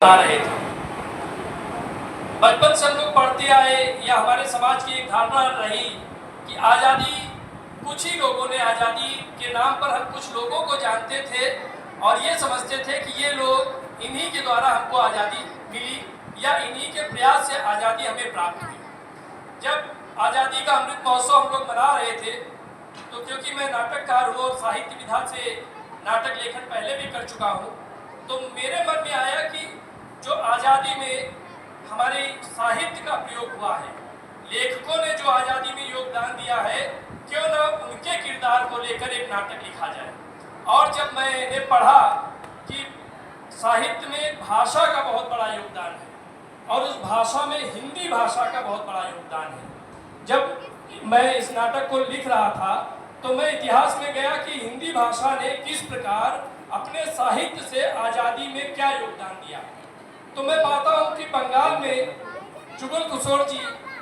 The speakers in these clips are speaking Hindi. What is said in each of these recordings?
आ रहे थे। बचपन से हम लोग पढ़ते आए या हमारे समाज की एक धारणा रही कि आज़ादी, कुछ ही लोगों ने आज़ादी के नाम पर हम कुछ लोगों को जानते थे और ये समझते थे कि ये लोग इन्हीं के द्वारा हमको आज़ादी मिली या इन्हीं के प्रयास से आज़ादी हमें प्राप्त हुई। जब आज़ादी का अमृत महोत्सव हम लोग मना रहे थे तो क्योंकि मैं नाटककार हूँ और साहित्य विधा से नाटक लेखन पहले भी कर चुका हूँ, तो मेरे मन में आया कि जो आज़ादी में हमारे साहित्य का प्रयोग हुआ है, लेखकों ने जो आज़ादी में योगदान दिया है, क्यों ना उनके किरदार को लेकर एक नाटक लिखा जाए। और जब मैंने पढ़ा कि साहित्य में भाषा का बहुत बड़ा योगदान है और उस भाषा में हिंदी भाषा का बहुत बड़ा योगदान है, जब मैं इस नाटक को लिख रहा था तो मैं इतिहास में गया कि हिंदी भाषा ने किस प्रकार अपने साहित्य से आज़ादी में क्या योगदान दिया। तो मैं पाता हूँ कि बंगाल में जुगल किशोर जी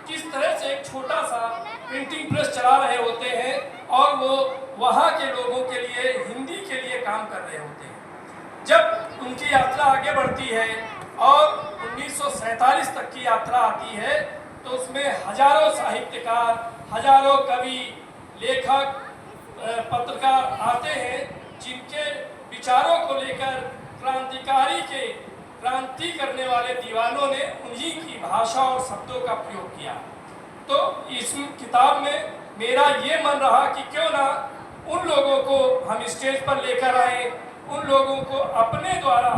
किस तरह से एक छोटा सा प्रिंटिंग प्रेस चला रहे होते हैं और वो वहाँ के लोगों के लिए, हिंदी के लिए काम कर रहे होते हैं। जब उनकी यात्रा आगे बढ़ती है और 1947 तक की यात्रा आती है तो उसमें हजारों साहित्यकार, हजारों कवि, लेखक, पत्रकार आते हैं जिनके विचारों को लेकर क्रांति करने वाले दीवानों ने उन्हीं की भाषा और शब्दों का प्रयोग किया। तो इस किताब में मेरा ये मन रहा कि क्यों ना उन लोगों को हम स्टेज पर लेकर आए, उन लोगों को अपने द्वारा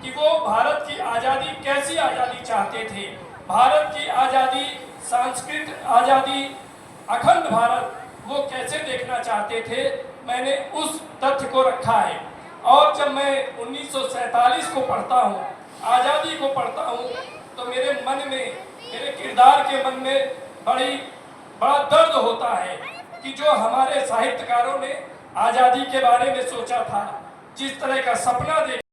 कि वो भारत की आज़ादी, कैसी आज़ादी चाहते थे, भारत की आज़ादी, सांस्कृतिक आज़ादी, अखंड भारत वो कैसे देखना चाहते थे, मैंने उस तथ्य को रखा है। और जब मैं 1947 को पढ़ता हूँ, आज़ादी को पढ़ता हूँ, तो मेरे मन में, मेरे किरदार के मन में बड़ा दर्द होता है कि जो हमारे साहित्यकारों ने आज़ादी के बारे में सोचा था, जिस तरह का सपना देखा